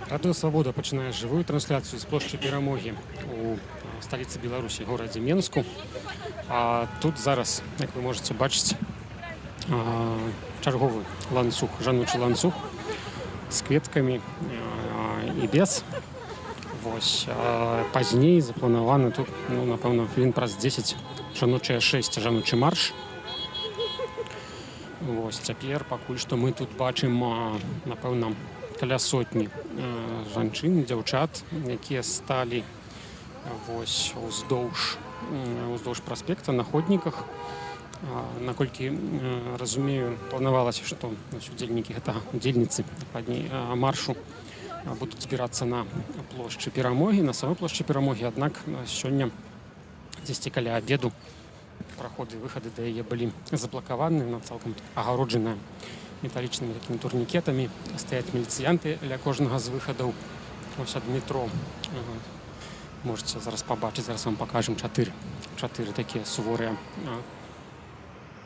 Радыё Свабода пачынае жывую трансляцыю з плошчы Перамогі у сталіцы Беларусі, горадзе Менску. А тут зараз, як вы можаце бачыць, чарговы ланцуг, жаночы ланцуг з кветкамі і без. Вось, пазней запланаваны тут, напэўна, хвілін праз 10 жаночыя 6, жаночы марш. Вось, цяпер пакуль што мы тут бачым, напэўна, каля сотні жанчын, дзяўчат, якія сталі вось уздоўж праспекта на ходніках. Наколькі разумею, планавалася, што удзельнікі гэтага удзельніцы маршу будуць збірацца на плошчы Перамогі, на самой плошчы Перамогі, аднак сёння дзесьці каля абеду праходы і выхады да яе былі заблакаваны, цалкам агароджаная металічнымі такімі турнікетамі, стаяць міліцыянты ля кожнага з выхадаў. Вось ад метро можаце зараз пабачыць, зараз вам пакажам чатыры такія суворыя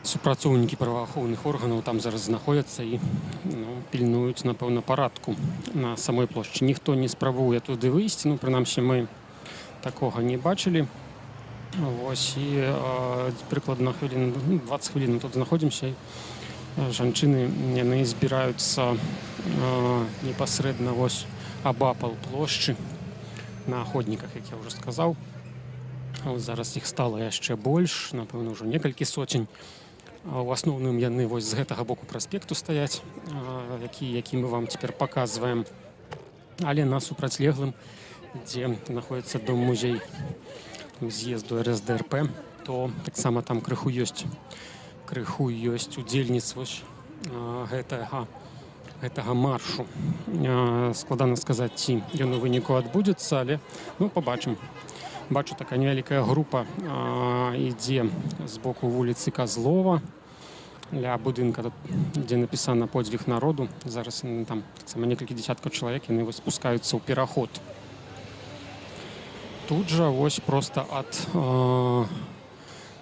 супрацоўнікі праваахоўных органаў там зараз знаходзяцца і пільнуюць, напэўна, парадку на самой плошчы. Ніхто не спрабуе туды выйсці, прынамсі мы такога не бачылі. Вось, і прыкладна 20 хвілін тут знаходзімся. Жанчыны, яны збіраюцца непасрэдна вось абапал плошчы на ходніках, як я ўжо сказаў. Зараз іх стала яшчэ больш, напэўна, ўжо некалькі соцень. У асноўным яны вось з гэтага боку праспекту стаяць, які мы вам цяпер паказваем. Але на супрацьлеглым, дзе знаходзіцца дом-музей з'езду РСДРП, то таксама там крыху ёсць удзельніц гэтага маршу. Складана сказаць, ці ён у выніку адбудзецца, але пабачым. Бачу, такая невялікая група ідзе з боку вуліцы Казлова ля будынка, дзе напісана «Подзвіг народу». Зараз там таксама некалькі дзесяткаў чалавек, яны спускаюцца ў пераход. Тут жа вось проста ад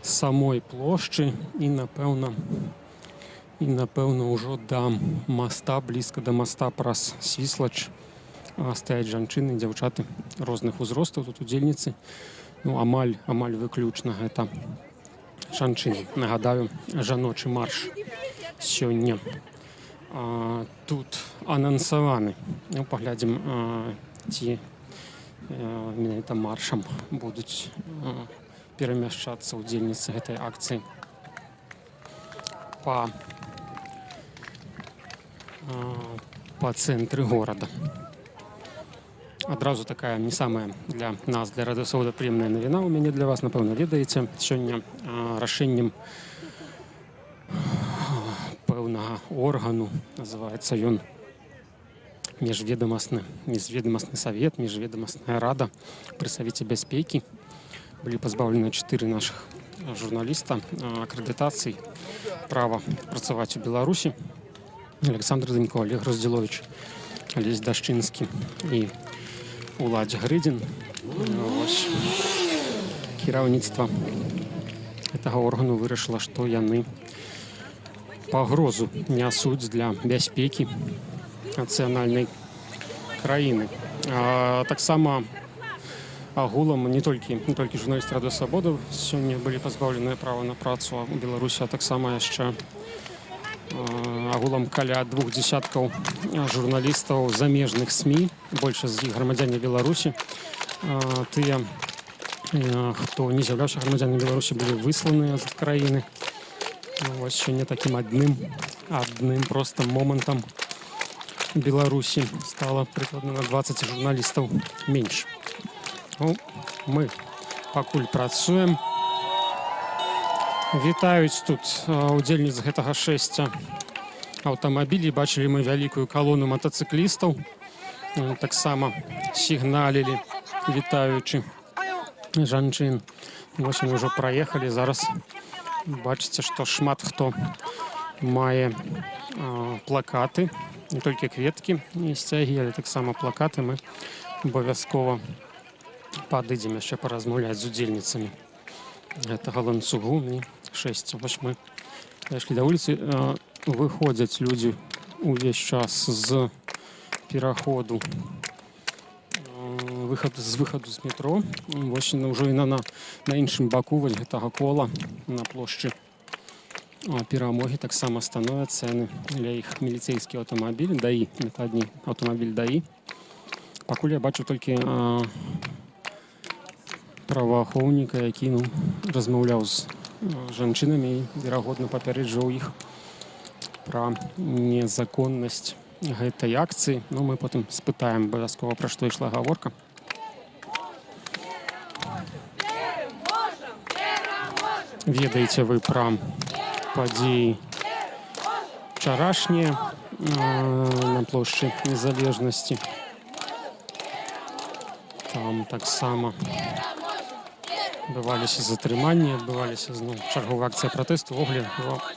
самой плошчы і, напэўна, ўжо да моста, блізка да моста праз Свіслач стаяць жанчыны, дзяўчаты розных узростаў, тут удзельніцы. Амаль выключна гэта жанчыны. Нагадаю, жаночы марш сёння тут анансаваны. Паглядзім, ці менавіта маршам будуць перамяшчацца удзельніцы гэтай акцыі па цэнтры горада. Адразу такая не самая для нас, для Радыё Свабода, прыемная навіна у мяне для вас, напэўна, ведаеце. Сёння рашэннем пэўнага органу, называецца ён міжведамасны савет, міжведамасная рада пры Савеце бяспекі. Былі пазбаўлены 4 нашых журналіста акрэдытацый, права працаваць у Беларусі. Александр Данько, Олег Роздзіловіч, Алесь Дашчынскі і Уладзь Грыдзін. Кіраўніцтва гэтага органу вырашыла, што яны пагрозу нясуць для бяспекі нацыянальнай краіны. Таксама агулам не толькі журналісты Радыё Свабода сёння былі пазбаўленыя права на працу у Беларусі, а таксама яшчэ агулам каля 2 дзесяткаў журналістаў замежных СМІ, большасць з іх грамадзяне Беларусі. Тыя, хто не з'яўляўся грамадзянамі Беларусі, былі высланыя з краіны. Вось сёння такім адным проста момантам Беларусі стала прыкладна на 20 журналістаў менш. Мы пакуль працуем. Вітаюць тут удзельніц гэтага 6 аўтамабілей. Бачылі мы вялікую калону матацыклістаў. Таксама сігналілі, вітаючы жанчын. Вось мы ўжо праехалі. Зараз бачыце, што шмат хто мае плакаты, не толькі кветкі і сцягі, але таксама плакаты. Мы абавязкова падыдзем яшчэ паразмаўляць з удзельніцамі гэтага ланцугу. 6. Вось мы дайшлі да вуліцы. Выходзяць людзі увесь час з пераходу з выхаду з метро. Вось ўжо і на іншым баку вось гэтага кола на плошчы Перамогі таксама становяць цэны для іх міліцэйскі аўтамабіль, ДАІ, дакладней, аўтамабіль ДАІ. Пакуль я бачу толькі праваахоўніка, які размаўляў з жанчынамі і, верагодна, папярэджваў іх пра незаконнасць гэтай акцыі. Ну, мы потым спытаем абавязкова, пра што ішла гаворка. Ведаеце вы пра падзеі вчарашнія на плошчы Незалежнасці. Там таксама адбываліся затрыманні, адбываліся зноў чарговая акцыя пратэсту. Увогуле,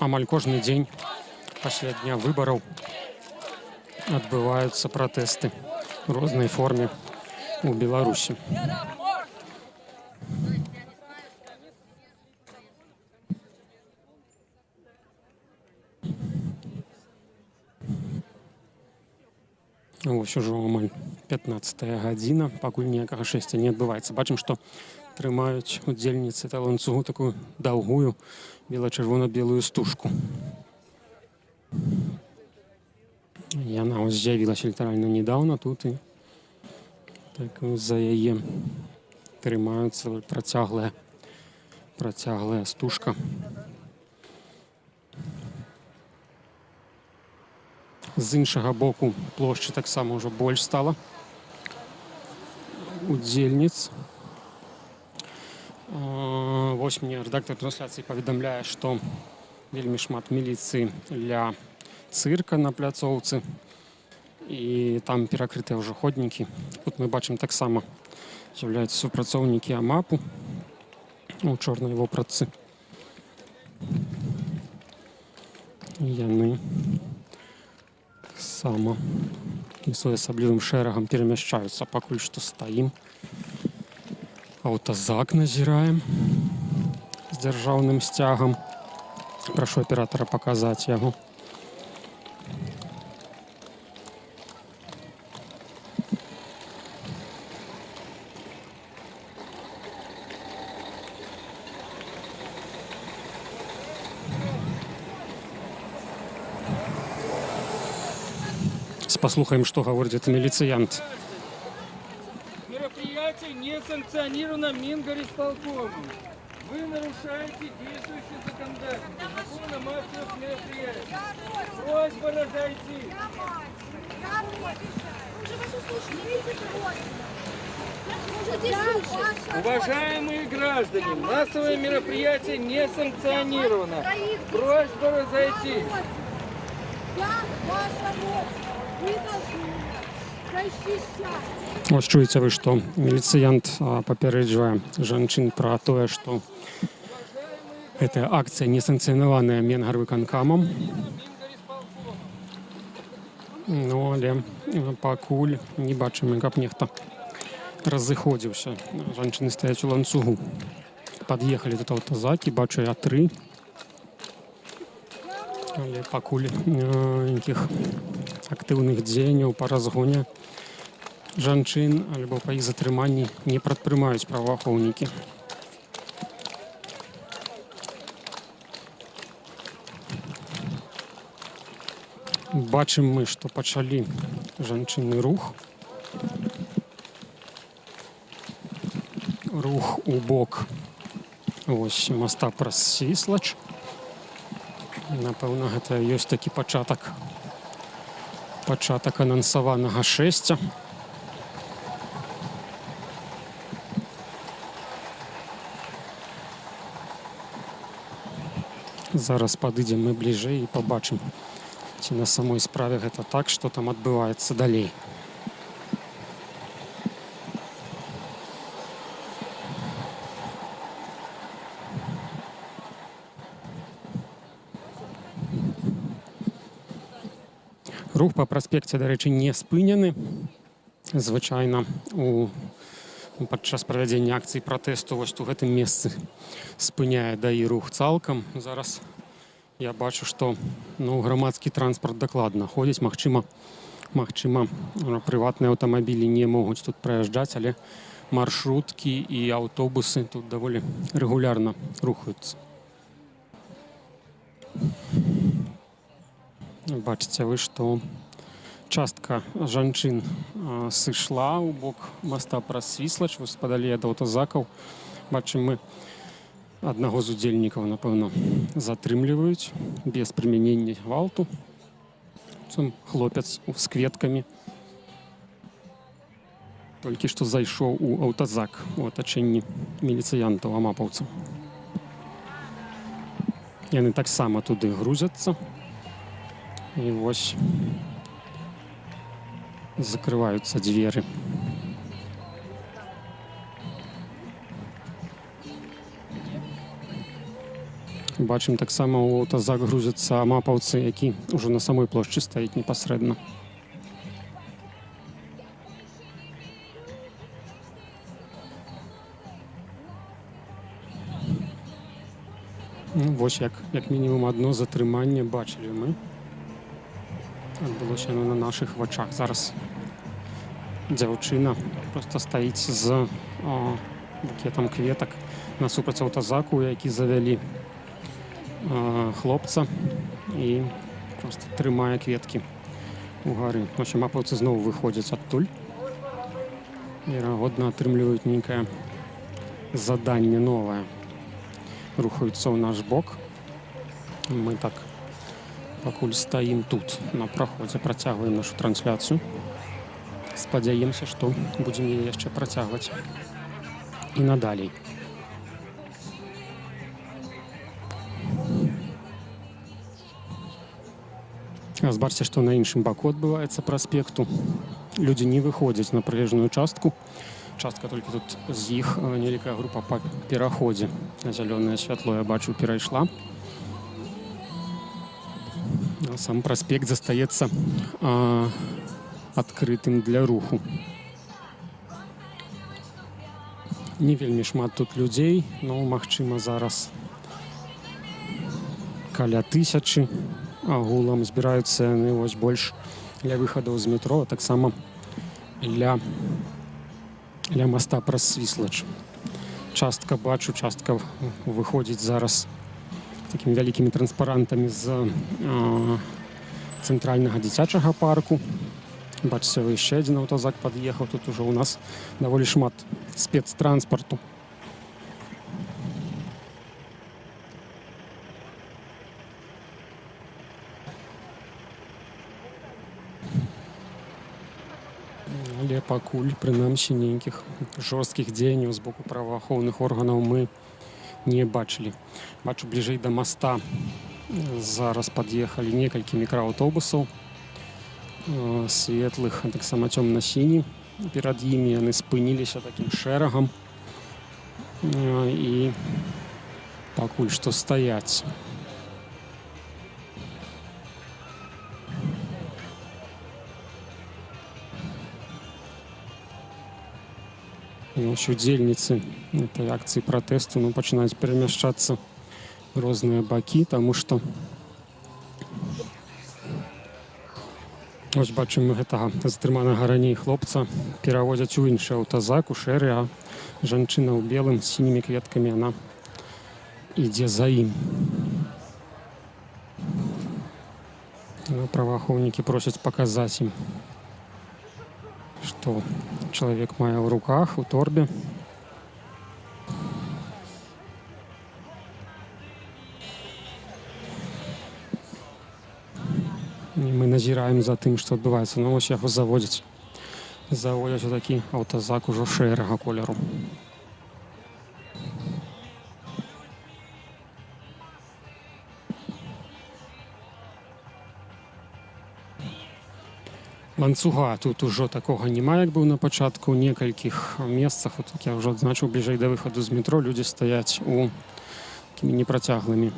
амаль кожны дзень пасля дня выбараў адбываюцца пратэсты ў рознай форме ў Беларусі. Вось ужо амаль 15-я гадзіна, пакуль ніякага шэсця не адбываецца. Бачым, што трымаюць удзельніцы та ланцугу такую даўгую бела-чырвона-белую стужку. Яна ось з'явілася літаральна недаўна тут, і так за яе трымаюцца працяглая стужка. З іншага боку плошчы таксама ўжо больш стала удзельніц. Вось мне рэдактар трансляцыі паведамляе, што вельмі шмат міліцыі ля цырка на пляцоўцы, і там перакрытыя ўжо ходнікі. Тут мы бачым таксама з'яўляюцца супрацоўнікі АМАПу у чорнай вопратцы. Яны таксама несвоеасаблівым шэрагам перамяшчаюцца. Пакуль што стаім. Аўтазак назіраем з дзяржаўным сцягам. Прашу аператара паказаць яго. Послухаем, что говорит этот милициянт. Мероприятие не санкционировано Мингорисполкомом. Вы нарушаете действующее законодательство. Закон о массовых мероприятиях. Просьба разойти. Уважаемые граждане, массовое мероприятие не санкционировано. Просьба разойтись. Вось чуеце вы, што міліцыянт папярэджвае жанчын пра тое, што гэтая акцыя не санкцыянаваная Менгарвыканкамам. Ну, але пакуль не бачым, каб нехта разыходзіўся. Жанчыны стаяць у ланцугу. Пад'ехалі тут аўтазакі, бачу я 3. Але пакуль нейкіх актыўных дзеянняў па разгоне жанчын альбо па іх затрыманні не прадпрымаюць праваахоўнікі. Бачым мы, што пачалі жанчынны рух. Рух у бок вось моста праз Свіслач. Напэўна, гэта ёсць такі пачатак анансаванага шэсця. Зараз падыдзем мы бліжэй і пабачым, ці на самой справе гэта так, што там адбываецца далей. Рух па праспекце, дарэчы, не спыняны. Звычайна падчас правядзення акцыі пратэсту вось у гэтым месцы спыняе ДАІ рух цалкам. Зараз я бачу, што грамадскі транспарт дакладна ходзіць. Магчыма, Магчыма, прыватныя аўтамабілі не могуць тут праязджаць, але маршруткі і аўтобусы тут даволі рэгулярна рухаюцца. Бачыце вы, што частка жанчын сышла ў бок моста праз Свіслач, вось падалей ад аўтазакаў. Бачым мы аднаго з удзельнікаў, напэўна, затрымліваюць без прымянення гвалту. Хлопец з кветкамі толькі што зайшоў у аўтазак у атачэнні міліцыянтаў амапаўцаў. Яны таксама туды грузяцца. І вось закрываюцца дзверы. Бачым, таксама ў аўтазак грузяцца амапаўцы, які ўжо на самой плошчы стаіць непасрэдна. Вось як мінімум адно затрыманне бачылі мы. Адбылося яно на нашых вачах. Зараз дзяўчына проста стаіць з букетам кветак насупраць аўтазаку, які завялі хлопца, і проста трымае кветкі угары. Амапаўцы зноў выходзяць адтуль. Верагодна, атрымліваюць нейкае заданне новае. Рухаюцца ў наш бок. Мы так пакуль стаім тут на праходзе, працягваем нашу трансляцыю. Спадзяемся, што будзем яе яшчэ працягваць і надалей. Збачце, што на іншым баку адбываецца праспекту. Людзі не выходзяць на пралежную частку. Частка толькі тут з іх невялікая група па пераходзе. Зялёнае святло, я бачу, перайшла. Сам праспект застаецца адкрытым для руху. Не вельмі шмат тут людзей, но, магчыма, зараз каля 1000. Агулам збіраюцца яны вось больш для выхадаў з метро, а таксама для моста праз Свіслач. Частка бачу, частка выходзіць зараз такімі вялікімі транспарантамі з цэнтральнага дзіцячага парку. Бачыце, яшчэ адзін аўтазак пад'ехаў. Тут ужо ў нас даволі шмат спецтранспарту. Але пакуль, прынамсі, нейкіх жорсткіх дзеянняў з боку праваахоўных органаў мы не бачылі. Бачу, бліжэй да моста зараз пад'ехалі некалькі мікрааўтобусаў светлых, а таксама цёмна-сіні. Перад імі яны спыніліся такім шэрагам і пакуль што стаяць. Удзельніцы этой акцыі пратэсту пачынаюць перамяшчацца ў розныя бакі, таму што ось бачым мы гэтага затрыманага раней хлопца перавозяць у іншы аўтазак, у шэры, а жанчына ў белым з сінімі кветкамі, яна ідзе за ім. Праваахоўнікі просяць паказаць ім, што чалавек мае ў руках, у торбе. І мы назіраем за тым, што адбываецца. Ну, ось яго заводзяць. Заводзяць у такі аўтазак ужо шэрага колеру. Ланцуга тут ужо такога няма, як быў на пачатку. У некалькіх месцах, от як я ўжо адзначыў, бліжэй да выхаду з метро, людзі стаяць у такімі непрацяглымі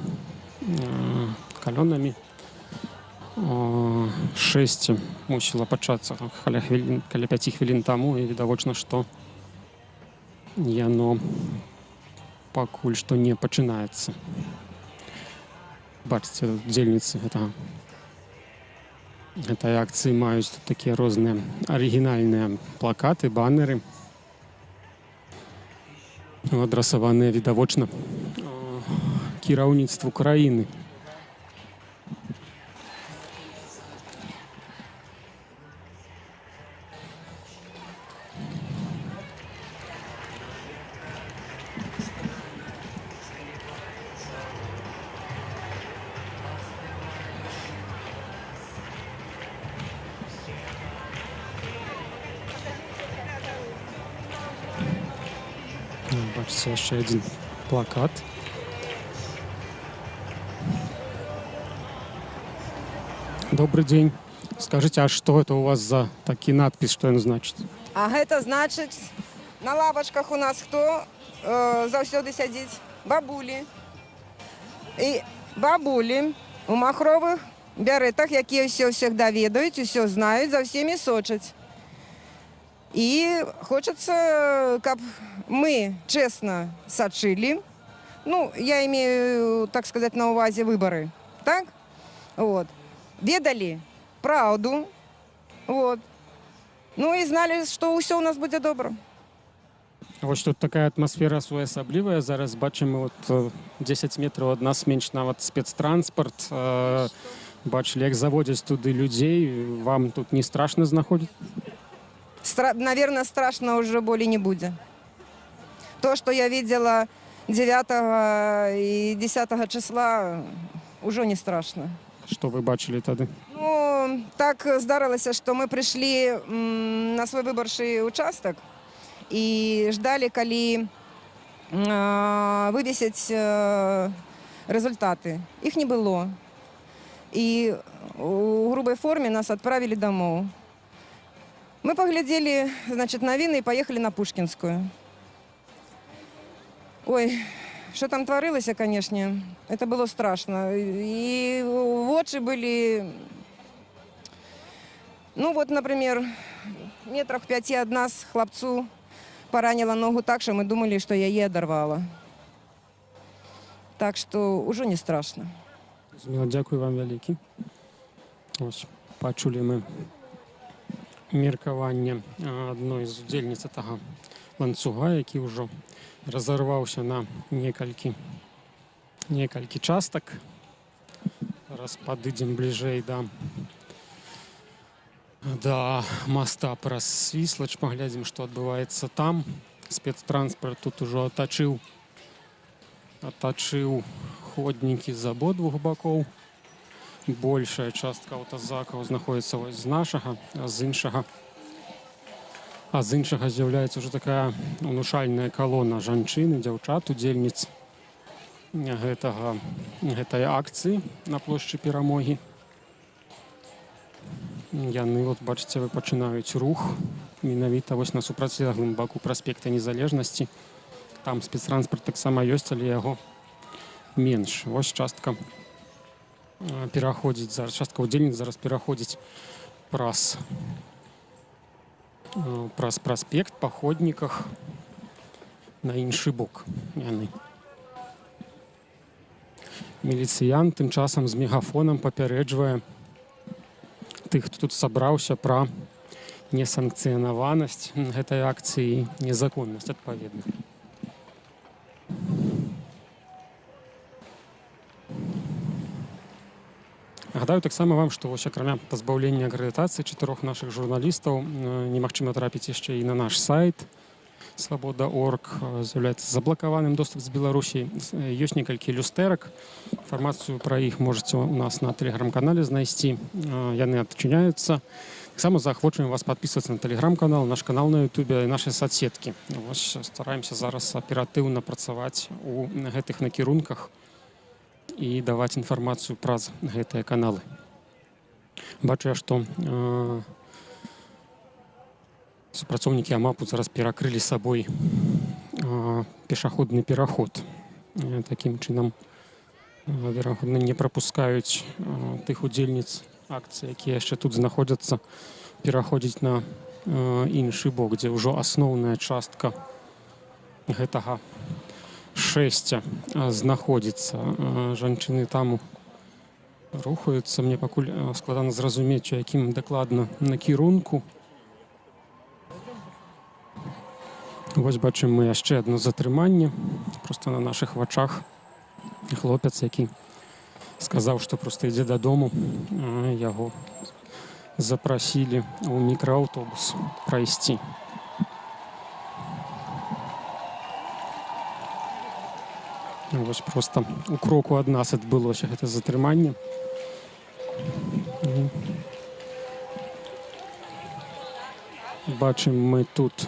калёнамі. 6 мусіла пачацца каля 5 хвілін таму, і відавочна, што яно пакуль што не пачынаецца. Бачыце, удзельніцы гэтага гэтай акцыі маюць тут такія розныя арыгінальныя плакаты, банеры, адрасаваныя відавочна кіраўніцтву краіны. Бачите, еще один плакат. Добрый день. Скажите, а что это у вас за такие надпись, что это значит? А гэта значыць, на лавачках у нас хто заўсёды сядзіць? Бабулі. І бабулі у махровых бярэтах, якія ўсё всегда ведаюць, усё знаюць, за ўсімі сочаць. І хочацца, каб мы честно сочили. Ну, я имею, так сказать, на увазе выборы. Так? Вот. Ведали правду. Вот. Ну и знали, что все у нас будет добро. Вось тут такая атмасфера своеасаблівая. Зараз бачимо, от 10 метрів від нас менш нават спецтранспорт. Бачили, як заводять туди людей. Вам тут не страшно знаходить? Наверное, страшно уже более не будет. То, что я видела 9 и 10 числа, уже не страшно. Что вы бачили тогда? Ну, так здарилося, что мы пришли на свой выборчий участок и ждали, коли вывесить результаты. Их не было. И в грубой форме нас отправили домой. Мы поглядели, значит, новины и поехали на Пушкинскую. Ой, что там творилось, конечно, это было страшно. И очи были, ну вот, например, метрах 5 от нас хлопцу поранила ногу так, что мы думали, что я ей одорвала. Так что уже не страшно. Дякую вам велике. Ось, почули мы меркаванне адной з удзельніц гэтага ланцуга, які ўжо разарваўся на некалькі частак. Зараз падыдзем бліжэй да моста праз Свіслач, паглядзім, што адбываецца там. Спецтранспорт тут ужо атачыў ходнікі з абодвух бакоў. Большая частка аўтазакаў знаходіцца вось з нашага, а з іншага з'яўляецца ўжо такая унушальная калона жанчын і дзяўчат, удзельніц гэтай акцыі на плошчы Перамогі. Яны, от бачыце, вы пачынаюць рух менавіта вось на супрацьлеглым баку праспекта Незалежнасці. Там спецтранспорт таксама ёсць, але яго менш. Вось частка пераходзіць зараз, частка удзельніц зараз пераходзіць праз праспект па ходніках на іншы бок. Яны. Міліцыян тым часам з мегафонам папярэджвае тых, хто тут сабраўся, пра несанкцыянаванасць гэтай акцыі і незаконнасць адпаведна. Гадаю таксама вам, што вось акрамя пазбаўлення акрэдытацыі 4 нашых журналістаў немагчыма трапіць яшчэ і на наш сайт Свабода.орг. З'яўляецца заблакаваным доступ з Беларусі. Ёсць некалькі люстэрак. Інфармацыю пра іх можаце у нас на тэлеграм-канале знайсці. Яны адчыняюцца. Таксама заахвочваем вас падпісвацца на тэлеграм-канал, наш канал на Ютубе і нашы соцсеткі. Вось стараемся зараз аператыўна працаваць у гэтых накірунках і даваць інфармацыю праз гэтыя каналы. Бачу я, што супрацоўнікі АМАПу зараз перакрылі сабой пешаходны пераход. Такім чынам, верагодна, не прапускаюць тых удзельніц акцыі, якія яшчэ тут знаходзяцца, пераходзіць на іншы бок, дзе ўжо асноўная частка гэтага шэсця знаходзіцца. Жанчыны там рухаюцца. Мне пакуль складана зразумець, у якім дакладна накірунку. Вось бачым мы яшчэ адно затрыманне. Проста на нашых вачах хлопец, які сказаў, што проста ідзе дадому. Яго запрасілі ў мікрааўтобус прайсці. Вось проста у кроку ад нас адбылося гэта затрыманне. Бачым мы тут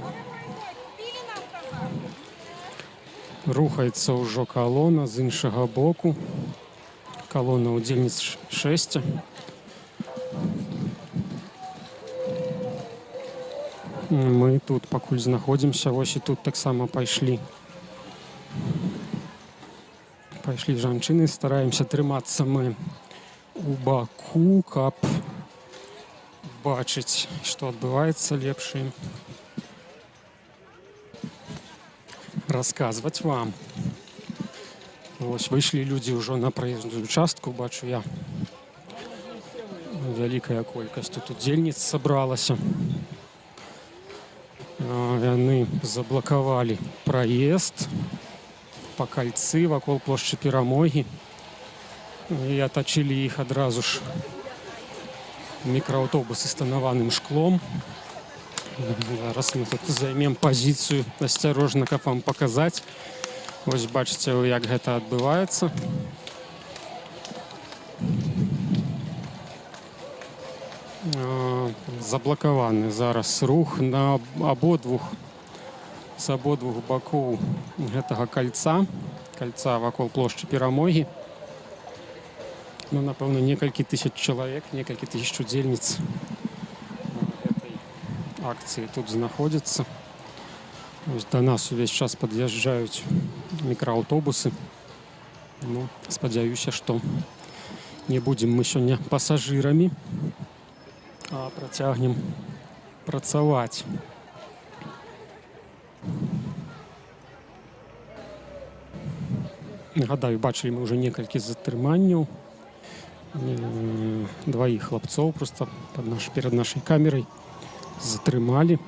рухаецца ўжо калона з іншага боку. Калона ўдзельніц 6. Мы тут пакуль знаходзімся, вось і тут таксама пайшлі жанчыны, стараемся трымацца мы у баку, каб бачыць, што адбываецца, лепш ім расказваць вам. Вось выйшлі людзі ўжо на праезную частку, бачу я. Вялікая колькасць тут удзельніц сабралася. Яны заблакавалі праезд па кальцы вакол плошчы Перамогі і атачылі іх адразу ж мікрааўтобусы з танаваным шклом. Зараз мы тут займем пазіцыю асцярожна, каб вам паказаць. Вось бачыце, як гэта адбываецца. Заблакаваны зараз рух з абодвух бакоў гэтага кальца вакол плошчы Перамогі. Напэўна, некалькі тысяч чалавек, некалькі тысяч удзельніц гэтай акцыі тут знаходзяцца. Да нас увесь час пад'язджаюць мікрааўтобусы. Спадзяюся, што не будзем мы сёння пасажырамі, а працягнем працаваць. Нагадаю, бачылі мы ўжо некалькі затрыманняў. Дваіх хлапцоў проста перад нашай камерай затрымалі.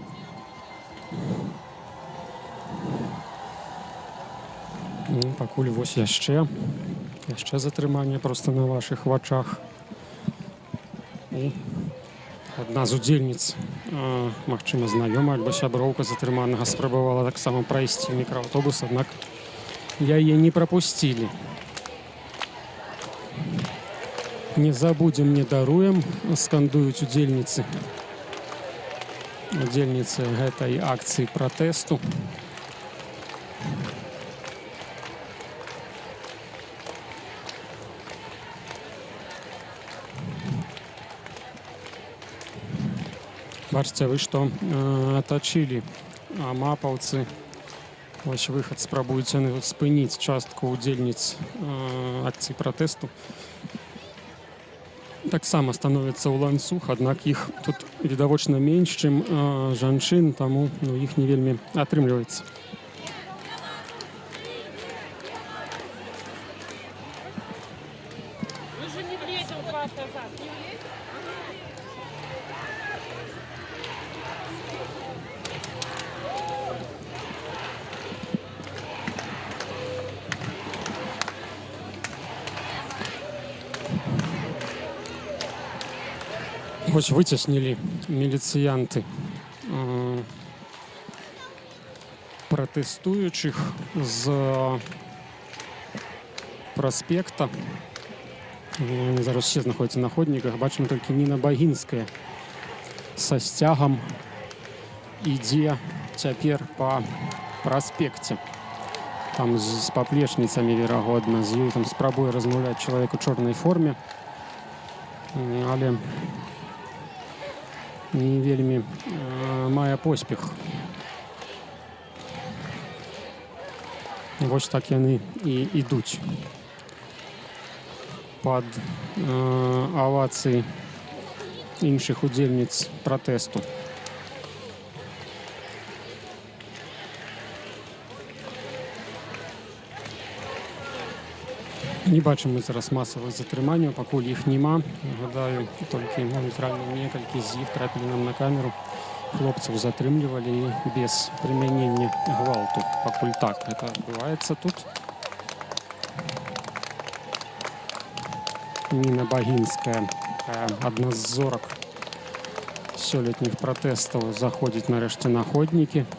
Пакуль вось яшчэ затрыманне проста на вашых вачах. І адна з удзельніц, магчыма, знаёмая альбо сяброўка затрыманага, спрабавала таксама прайсці мікрааўтобус, аднак яе не прапусцілі. Не забудзем, не даруем, скандуюць удзельніцы гэтай акцыі пратэсту. Бачыце вы, што атачылі мапаўцы. Вось выхад спрабуюць яны спыніць частку удзельніц акцыі пратэсту. Таксама становіцца ў ланцуг, аднак іх тут відавочна менш, чым жанчын, таму іх не вельмі атрымліваецца. Вось выцеснілі міліцыянты пратэстуючых з праспекта. Зараз усе знаходзяцца на ходніках. Бачым толькі Ніна Багінская са сцягам ідзе цяпер па праспекце. Там з паплечніцамі, верагодна, з ёй там спрабуе размаўляць чалавек у чорнай форме, але не вельмі мае поспех. Вось так яны і ідуць пад авацыі іншых удзельніц пратэсту. Не бачым мы зараз масавых затрыманняў, пакуль іх няма. Гадаю, толькі літаральна некалькі з іх трапілі нам на камеру. Хлопцаў затрымлівалі і без прымянення гвалту. Пакуль так гэта адбываецца тут. Ніна Багінская, адна з зорак сёлетніх пратэстаў, заходзіць нарэшце на ходнікі.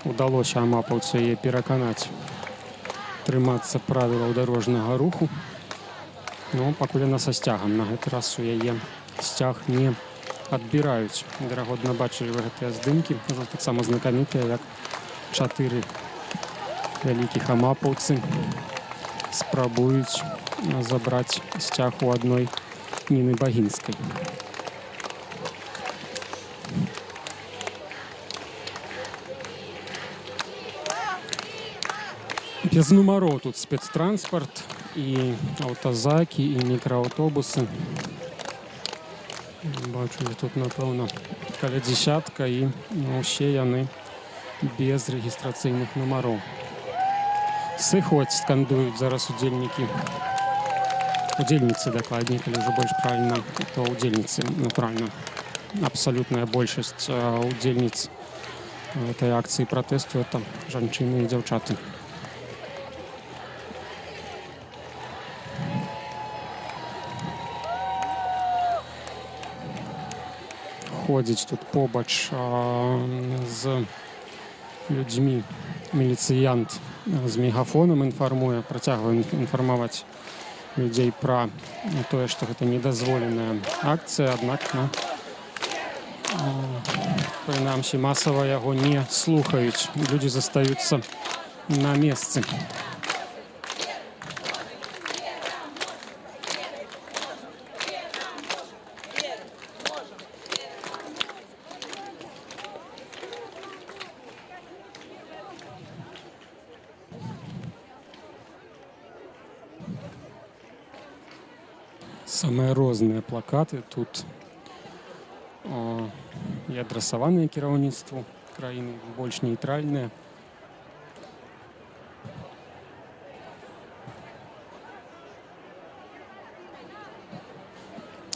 Удалося амапаўцу яе пераканаць трымацца правілаў дарожнага руху. Ну, пакуль яна са сцягам. На гэты раз у яе сцяг не адбіраюць. Верагодна, бачылі вы гэтыя здымкі. Ужо таксама знакамітыя, як 4 вялікіх амапаўцы спрабуюць забраць сцяг у адной Ніны Багінскай. Без нумароў тут спецтранспарт і аўтазакі, і мікрааўтобусы. Бачу, тут, напэўна, каля дзесятка, і ўсе яны без рэгістрацыйных нумароў. Сыходзь, скандуюць зараз удзельнікі. Удзельніцы, дакладней, калі ўжо больш правільна, то удзельніцы, натуральна. Абсалютная большасць удзельніц гэтай акцыі пратэсту — это жанчыны і дзяўчаты. Ходзіць тут побач з людзьмі міліцыянт з мегафонам інфармуе, працягвае інфармаваць людзей пра тое, што гэта недазволеная акцыя, аднак, прынамсі, масава яго не слухаюць. Людзі застаюцца на месцы. Самыя розныя плакаты тут і адрасаваныя кіраўніцтву краіны, больш нейтральныя.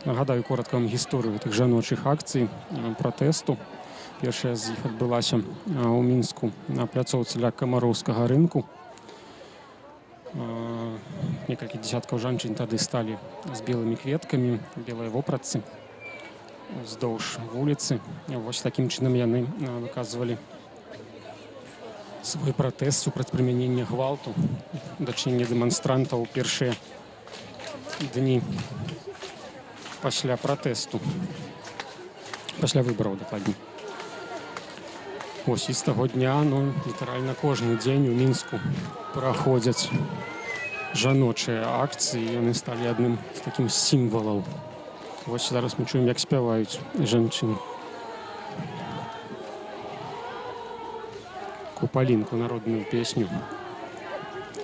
Нагадаю коротка вам гісторыю гэтых жаночых акцый пратэсту. Першая з іх адбылася ў Мінску на пляцоўцы ля Камароўскага рынку. Некалькі дзесяткаў жанчын тады сталі з белымі кветкамі, белыя вопратцы уздоўж вуліцы. Вось такім чынам яны выказвалі свой пратэст супраць прымянення гвалту, дачынення дэманстрантаў у першыя дні пасля пратэсту, пасля выбараў, дакладней. Ось і з таго дня, літаральна кожны дзень у Мінску праходзяць жаночыя акцыі, яны сталі адным з такім сімвалаў. Вось зараз мы чуем, як спяваюць жанчыны. Купалінку, народную песню.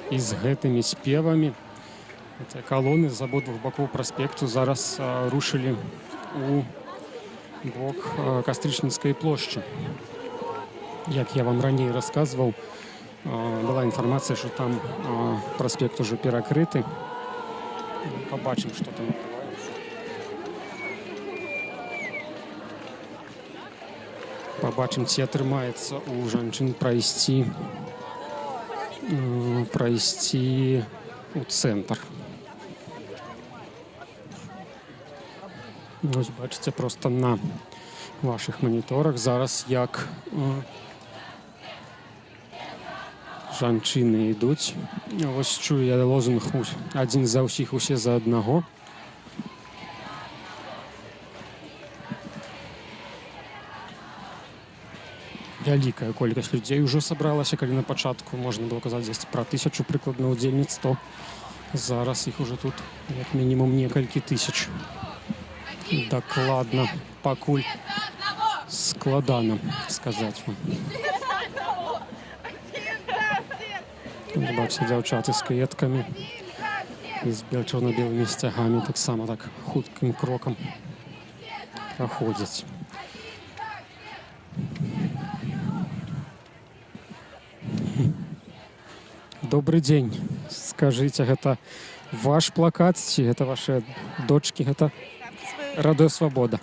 І з гэтымі спевамі гэтыя калоны з абодвух бакоў праспекту зараз рушылі у бок Кастрычніцкай плошчы. Як я вам раней расказваў, была інфармацыя, што там праспект ужо перакрыты. Пабачым, што там адбываецца. Пабачым, ці атрымаецца у жанчын прайсці у цэнтр. Вось бачыце проста на вашых маніторах зараз, як жанчыны ідуць. Вось чую я лозунг «Адзін за ўсіх, усе за аднаго». Вялікая колькасць людзей ужо сабралася, калі на пачатку можна было казаць дзесьці пра 1000 прыкладна удзельніц, то зараз іх ужо тут як мінімум некалькі тысяч. Дакладна пакуль складана сказаць вам. Бачыце, дзяўчаты з кветкамі і з чорна-белымі сцягамі таксама так хуткім крокам праходзяць. Добрый день. С Скажите, это ваш плакат, ці это ваши дочки, это Радио Свобода.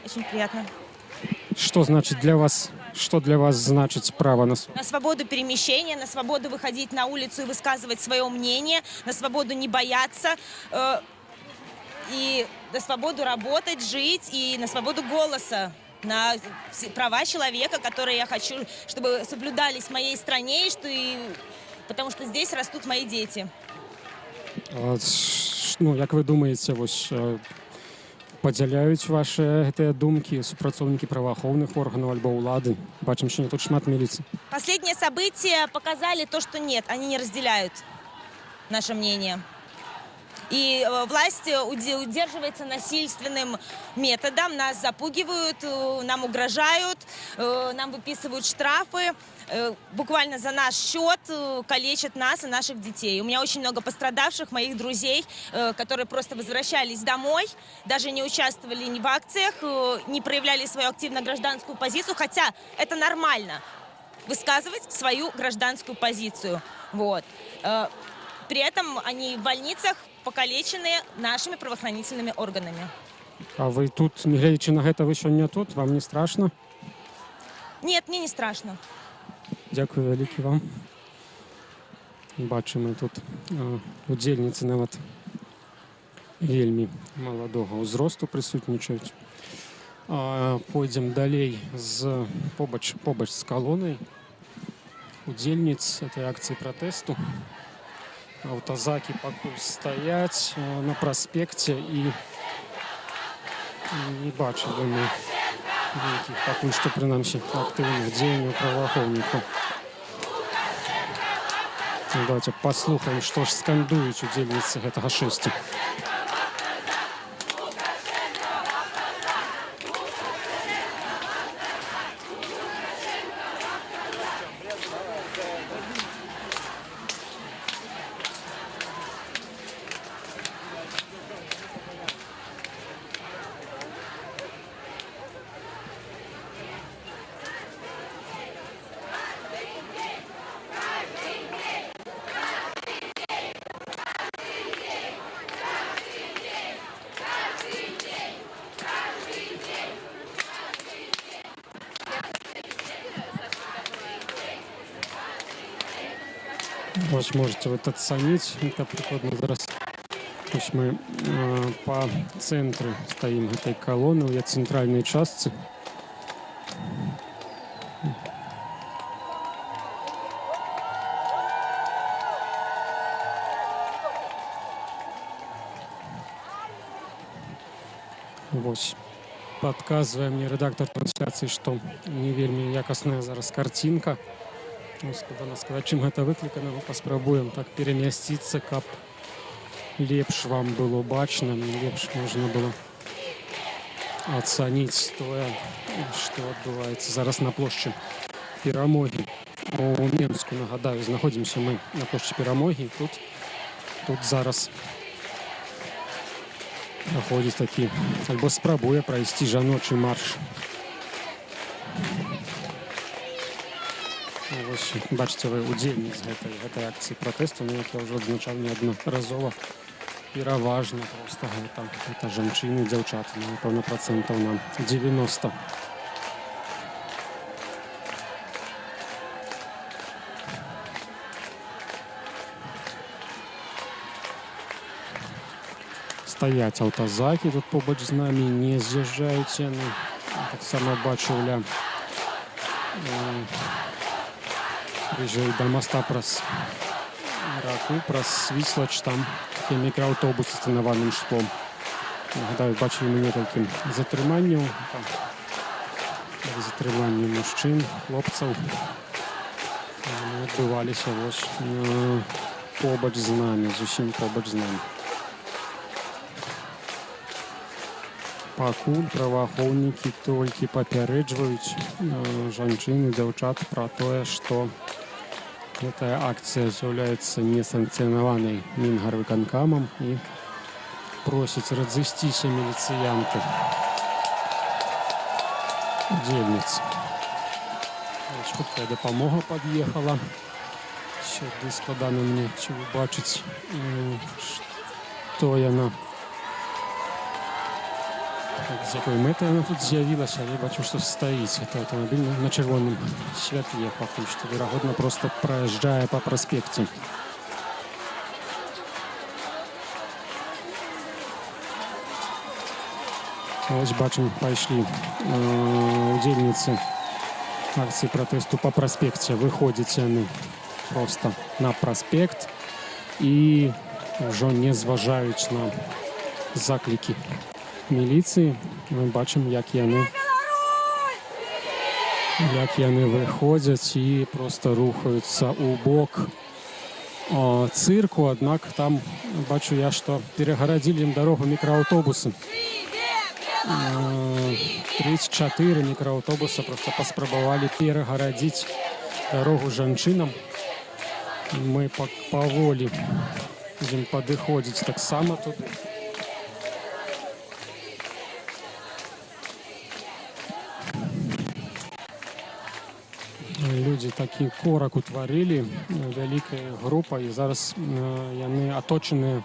Очень приятно. Что значит для вас, что для вас значит право на свободу? На свободу перемещения, на свободу выходить на улицу и высказывать свое мнение, на свободу не бояться, и на свободу работать, жить, и на свободу голоса, на права человека, которые я хочу, чтобы соблюдались в моей стране, потому что здесь растут мои дети. Ну, як ви думаєте, ось поділяють ваші думки супрацовники правоохоўных органов альбо улады? Бачим, что не тут шмат милиции. Последние события показали то, что нет, они не разделяют наше мнение. И власть удерживается насильственным методом. Нас запугивают, нам угрожают, нам выписывают штрафы. Буквально за наш счет калечат нас и наших детей. У меня очень много пострадавших, моих друзей, которые просто возвращались домой, даже не участвовали ни в акциях, не проявляли свою активную гражданскую позицию, хотя это нормально, высказывать свою гражданскую позицию. Вот. При этом они в больницах покалечены нашими правоохранительными органами. А вы тут, не глядячи на это, вы сёння тут? Вам не страшно? Нет, мне не страшно. Дякую велике вам. Бачимо тут удзельніцы нават вельмі маладога ўзросту прысутнічаюць. Пойдзем далей побач з калонай удзельніц этой акцыі пратэсту. Аўтазакі пакуль стаяць на праспекце і не бачылі мы нейкіх пакуль што прынамсі актыўных дзеянняў праваахоўнікаў. Давайте паслухаем, што ж скандуюць удзельніцы гэтага шэсця. Ось можете вот оценить, это прикладно зараз. Ось мы по центру стоим этой колонны, в центральной части. Ось. Подказывае мне редактор трансляции, что не вельмі якасная зараз картинка. Складана сказаць, чым гэта выклікана, мы паспрабуем так перамясціцца, каб лепш вам было бачна, лепш можна было ацаніць тое, што адбываецца зараз на плошчы Перамогі. У Менску, нагадаю, знаходзімся мы на плошчы Перамогі. Тут зараз праходзіць такі, альбо спрабуе прайсці жаночы марш. Ось, бачите, вы удзельніц гэтай акцыі пратэсту, як я ўжо адзначаў неаднаразова, пераважна проста гэта жанчыны, дзяўчаты, напэўна, працэнтаў на 90. Стаяць аўтазакі тут побач з намі, не з'язджаюць яны. Таксама бачыў бліжэй да моста праз раку, праз Свіслач, там такі мікрааўтобусы з танаваным шклом. Нагадаю, бачылі мы некалькі затрыманняў, затрыманні мужчын, хлопцаў. Адбываліся вось побач з намі, зусім побач з намі. Пакуль праваахоўнікі толькі папярэджваюць жанчын і дзяўчат пра тое, што гэтая акцыя з'яўляецца несанкцыянаванай Мінгарвыканкамам і просяць разысціся міліцыянты. Удзельніц. Хуткая дапамога пад'ехала Сюди складано мені чи бачить, що яна. З якою метою вона тут з'явилася, але я бачу, що стоїть. Це автомобіль на червоному світлі, поки що, вірогідно, просто проїжджає по проспекті. Ось бачимо, пішли удільниці акції протесту по проспекті. Виходять вони просто на проспект і вже не зважають на заклики міліції. Ми бачимо, як вони виходять і просто рухаються у бок цирку. Однак там бачу я, що перегородили їм дорогу мікроавтобуси. 34 мікроавтобуси просто поспробували перегородити дорогу жінчинам. Ми поволі будемо підходити так само туди. Люди такі корок утворили, велика група, і зараз вони оточені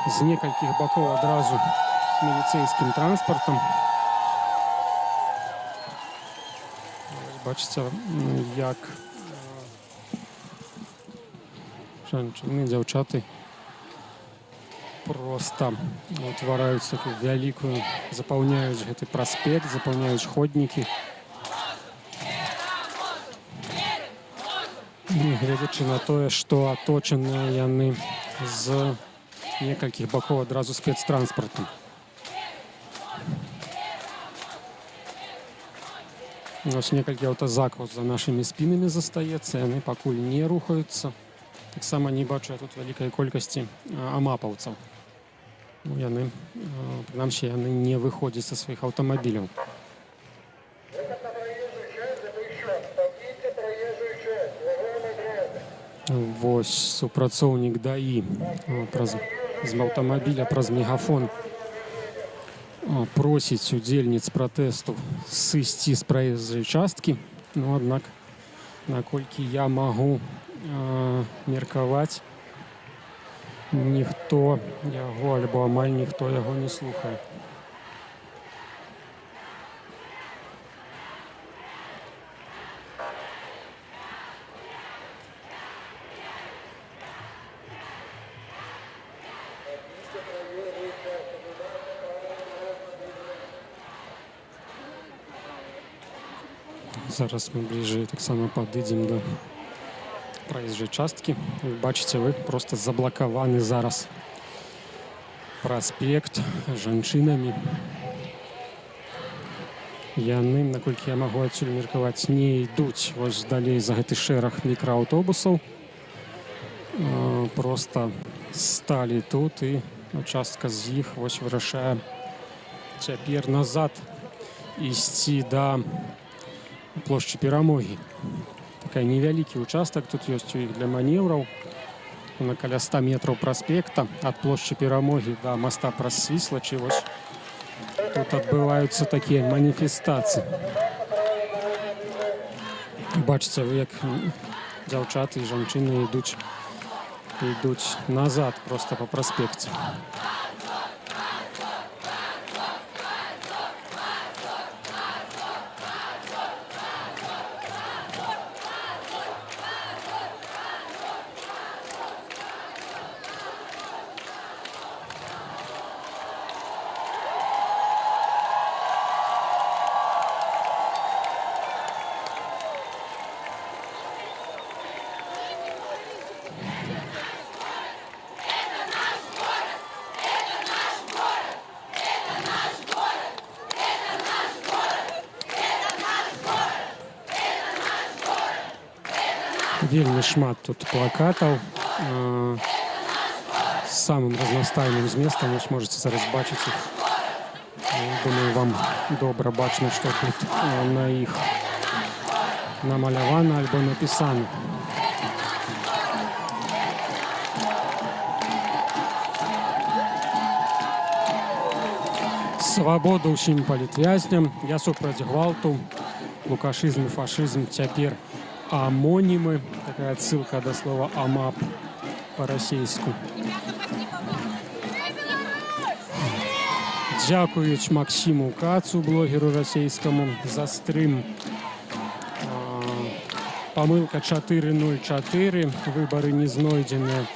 з некількох боків одразу міліцейським транспортом. Бачите, як жінки, дівчата просто утворяють таку велику, заповняють цей проспект, заповняють ходники. Не глядячи на те, що оточені вони з некількох боків одразу спецтранспортом. Ось некілька автозаків за нашими спинами застається, вони поки не рухаються. Так само не бачу я тут великої кількості амаповців. Вони, принаймні, вони не виходять зі своїх автомобілів. Ось супрацовник ДАІ з автомобіля праз мегафон просить удільниць протесту сысці з проїзної частки. Ну, однак, наколькі я можу меркаваць, ніхто його, або амаль ніхто його не слухає. Зараз ми ближче так само підійдемо до проїзної частки. Бачите, ви просто заблоковані зараз проспект жінками. Яны, наколькі я можу адсюль меркаваць, не йдуть ось далей за гэты шэраг мікрааўтобусаў. Просто сталі тут, і частка з іх ось вырашае цяпер назад ісці да плошчы Перамогі. Такая невялікі участак тут ёсць у іх для манеўраў. На каля 100 метраў праспекта ад плошчы Перамогі да моста праз Свіслачы. Вось тут адбываюцца такія маніфестацыі. Бачыце вы, як дзяўчаты і жанчыны ідуць назад просто по праспекце. Вельмі шмат тут плакатаў з самым разнастайным зместам. Вы можете зараз бачыць іх. Думаю, вам добра бачна, што тут на іх намалявана альбо напісана. Свабода ўсім палітвязням. Я супраць гвалту, лукашызм і фашызм цяпер амонимы. Такая отсылка до слова «амап» по-российски. Дякуючи Максиму Кацу, блогеру російському, за стрим. Помилка 404, вибори не знайдені.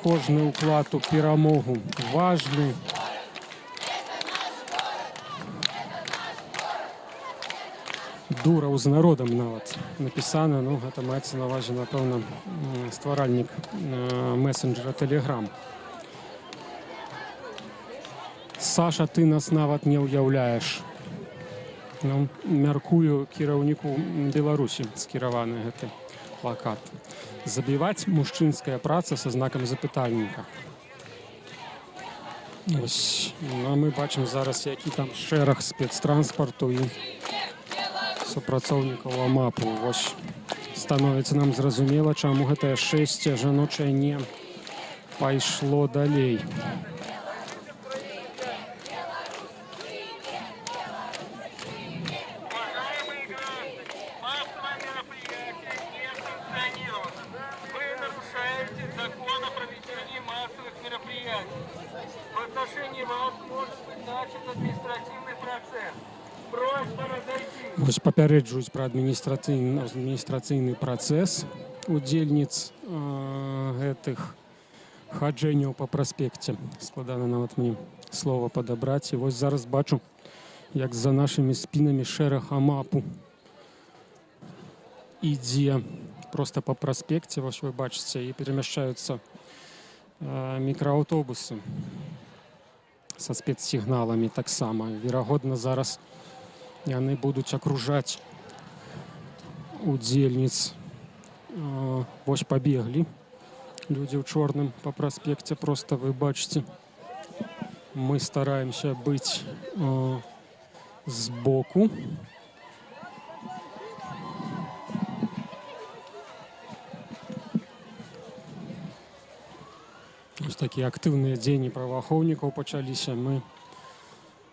Кожний уклад у перемогу важний. Дураў з народам нават напісана, ну гэта маецца на ўвазе, напэўна, стваральнік месенджера Telegram. Саша, ты нас нават не ўяўляеш. Ну, мяркую, кіраўніку Беларусі скіраваны гэты плакат. Забіваць мужчынская праца са знакам запытальніка. Ось, ну, мы бачым зараз, які там шэраг спецтранспарту і супрацоўнікаў АМАПу. Вось становіцца нам зразумела, чаму гэтае шэсце жаночае не пайшло далей. В отношении вас может быть начат административный процесс. Просьба разойтись. Вось папярэджваюць пра адміністрацыйны працэс удзельніц гэтых хаджэнняў па праспекце. Складана нават мне слова падабраць. І вось зараз бачу, як за нашымі спінамі шэраг АМАПу ідзе проста па праспекце. Вось вы бачыце, і перамяшчаюцца мікрааўтобусы са спецсігналамі таксама. Верагодна, зараз яны будуць акружаць удзельніц. Вось пабеглі людзі ў чорным па праспекце. Проста вы бачыце, мы стараемся быць збоку. Ось такія актыўныя дзеянні праваахоўнікаў пачаліся. Мы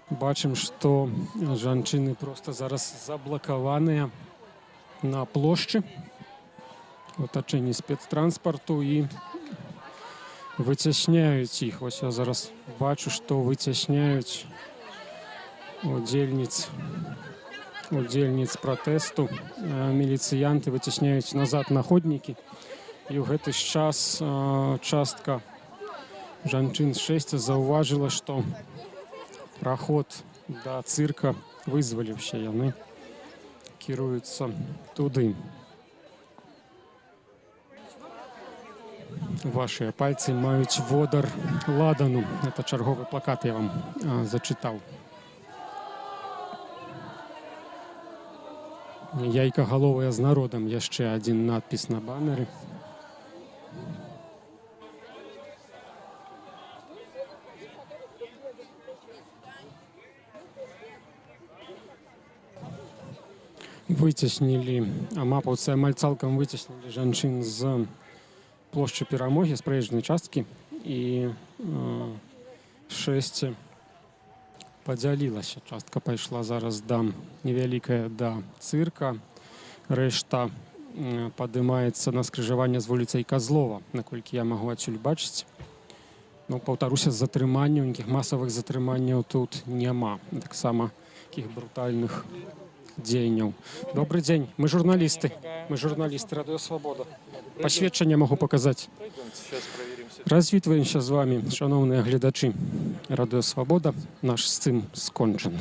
бачым, што жанчыны проста зараз заблакаваныя на плошчы у атачэнні спецтранспарту і выцясняюць іх. Вось я зараз бачу, што выцясняюць удзельніц пратэсту. Міліцыянты выцясняюць назад на ходнікі. І ў гэты час частка жанчын з шэсця заўважыла, што праход да цырка вызваліўся. Яны кіруюцца туды. Вашыя пальцы маюць водар ладану. Это чарговы плакат я вам зачытаў. Яйкагаловыя з народам. Яшчэ адзін надпіс на баннеры. Выцеснілі, амапаўцы амаль цалкам выцеснілі жанчын з плошчы Перамогі, з праезжнай часткі, і шэсце падзялілася. Частка пайшла зараз невялікая да цырка. Рэшта падымаецца на скрыжаванне з вуліцай Казлова, наколькі я магу адсюль бачыць. Ну, паўтаруся, затрыманняў, нейкіх масавых затрыманняў тут няма. Таксама такіх брутальных дзеянняў. Добрый дзень, мы журналісты. Мы журналісты Радыё Свабода. Пасведчанне могу паказаць. Развітваемся з вами, шановныя гледачы. Радыё Свабода. Наш сцым скончаны.